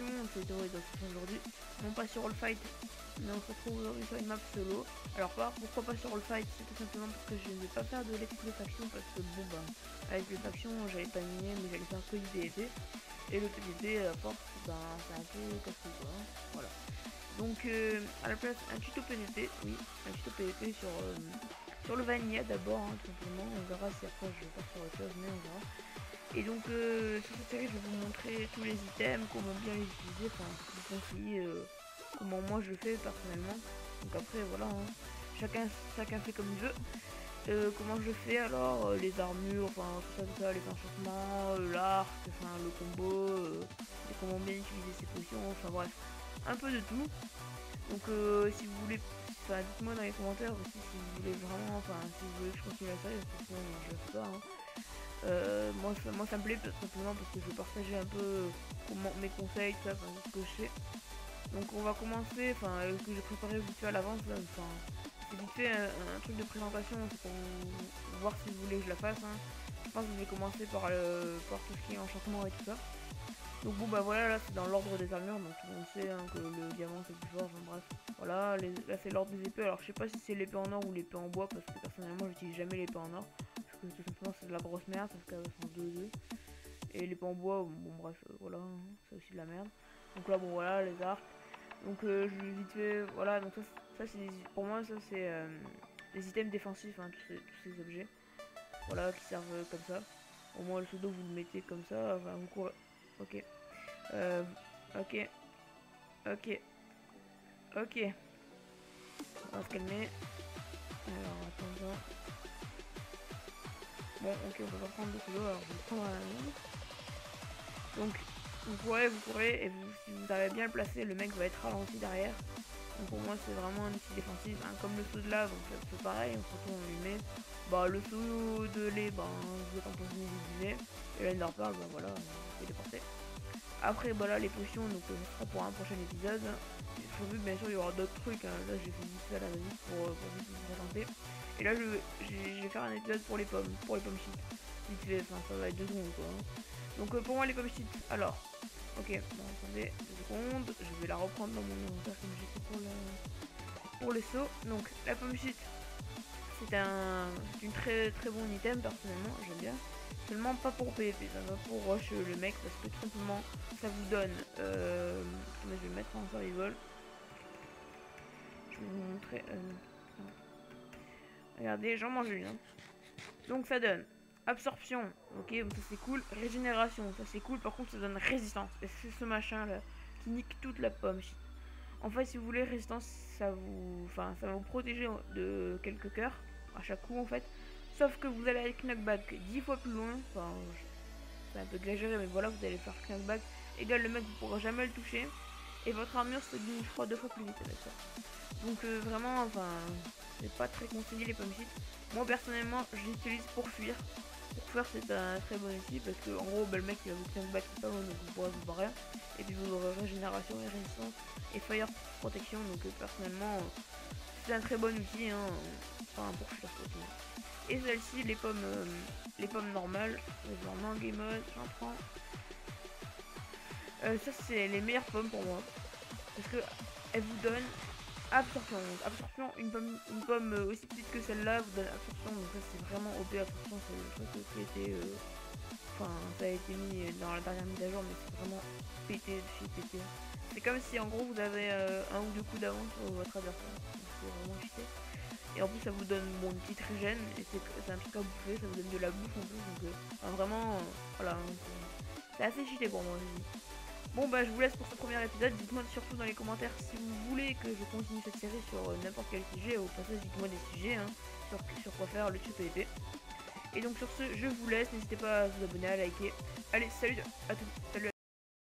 faction, c'est théorie de faction aujourd'hui, non pas sur All Fight, mais on se retrouve aujourd'hui sur une map solo. Alors pourquoi pas sur All Fight? C'est tout simplement parce que je ne vais pas faire de let's play faction, parce que bon bah, avec les factions j'allais pas miner, mais j'allais faire que du PvP. Et le PvP à force, ben c'est un peu casse-couille quoi, hein. Voilà. Donc à la place un tuto PvP, oui, un tuto PvP sur le vanilla d'abord, hein, tout simplement. On verra si après je vais pas sur autre chose, mais on verra. Et donc sur cette série je vais vous montrer tous les items, comment bien les utiliser, enfin vous conseiller comment moi je le fais personnellement. Donc après voilà, hein, chacun fait comme il veut. Comment je fais alors, les armures, enfin tout ça, les enchantements, l'arc, enfin le combo, et comment bien utiliser ses potions, enfin bref, un peu de tout. Donc si vous voulez, enfin dites-moi dans les commentaires aussi si vous voulez vraiment, enfin si vous voulez que je continue la série, parce que sinon je le fais pas, hein. Moi ça me plaît tout simplement parce que je vais partager un peu comment mes conseils, tout ça, enfin ce que je fais. Donc on va commencer, enfin que j'ai préparé vite fait à l'avance, enfin c'est vite fait un truc de présentation pour voir si vous voulez que je la fasse, hein. Je pense que je vais commencer par tout ce qui est enchantement et tout ça. Donc bon bah voilà, là c'est dans l'ordre des armures, donc tout le monde sait, hein, que le diamant c'est plus fort, enfin bref. Voilà, là c'est l'ordre des épées, alors je sais pas si c'est l'épée en or ou l'épée en bois, parce que personnellement j'utilise jamais l'épée en or, parce que tout simplement c'est de la grosse merde, parce qu'elle sont 2-2. Et l'épée en bois, bon bref, voilà, hein, c'est aussi de la merde. Donc là bon voilà, les arcs. Donc je vite fait, voilà, donc ça c'est pour moi ça c'est les items défensifs, hein, tous ces objets. Voilà, qui servent comme ça. Au moins le pseudo vous le mettez comme ça, enfin vous courez. Ok. Euh, ok. Ok. Ok. On va se calmer. Alors attends. Bon ok, on peut pas prendre de pseudo, alors je vais prendre un monde. Donc vous courez, et si vous avez bien le placé, le mec va être ralenti derrière. Donc pour moi c'est vraiment un outil défensif, hein, comme le saut de lave, donc c'est pareil, on lui met bah, le saut de lait, bah, vous êtes en position visée, et l'Ender Pearl, bah voilà, c'est déporté. Après bah là les potions, donc ce sera pour un prochain épisode. Prévu bien sûr il y aura d'autres trucs, hein. Là j'ai fait vite ça à la va-vite pour vite vous présenter. Et là je vais faire un épisode pour les pommes shit. Vite fait, enfin ça va être 2 secondes quoi, hein. Donc pour moi les pommes shit, alors ok, bon attendez 2 secondes, je vais la reprendre dans mon inventaire comme j'ai fait pour les sauts. Donc la pomme shit, c'est une très très bon item personnellement, j'aime bien. Seulement pas pour PvP, ça va pour rush le mec parce que tout simplement ça vous donne, je vais le mettre en survival. Je vais vous montrer, regardez, j'en mange une, hein. Donc ça donne absorption, ok, ça c'est cool. Régénération, ça c'est cool. Par contre ça donne résistance, et c'est ce machin là qui nique toute la pomme. En fait si vous voulez résistance, ça va vous protéger de quelques cœurs à chaque coup en fait. Sauf que vous allez avec knockback 10 fois plus loin, enfin c'est un peu exagéré mais voilà, vous allez faire knockback égal le mec vous pourra jamais le toucher. Et votre armure se diminue je crois 2 fois plus vite avec ça. Donc vraiment, enfin, c'est pas très conseillé les pommes shit. Moi personnellement, je l'utilise pour fuir. Pour fuir, c'est un très bon outil parce que en gros, bah, le mec il va vous knockback pas loin, donc vous pourrez vous barrer. Et puis vous aurez régénération et résistance et fire protection. Donc personnellement, c'est un très bon outil, hein, enfin pour fuir surtout. Et celle-ci, les pommes normales, en game mode, j'en prends. Ça c'est les meilleures pommes pour moi parce que elles vous donnent absorption. Absorption, une pomme aussi petite que celle-là vous donne absorption, donc ça c'est vraiment OP. Absorption, c'est le truc qui était, enfin ça a été mis dans la dernière mise à jour, mais c'est vraiment pété de chez pété. C'est comme si en gros vous avez un ou deux coups d'avance sur votre adversaire, c'est vraiment cheaté. Et en plus ça vous donne bon, une petite régène, et c'est un truc à bouffer, ça vous donne de la bouffe en plus, donc vraiment, voilà, c'est assez cheaté pour moi. Bon bah je vous laisse pour ce premier épisode, dites-moi surtout dans les commentaires si vous voulez que je continue cette série sur n'importe quel sujet, au passage dites-moi des sujets, hein, sur quoi faire le tuto PvP. Et donc sur ce, je vous laisse, n'hésitez pas à vous abonner, à liker. Allez, salut à tous, salut à tous.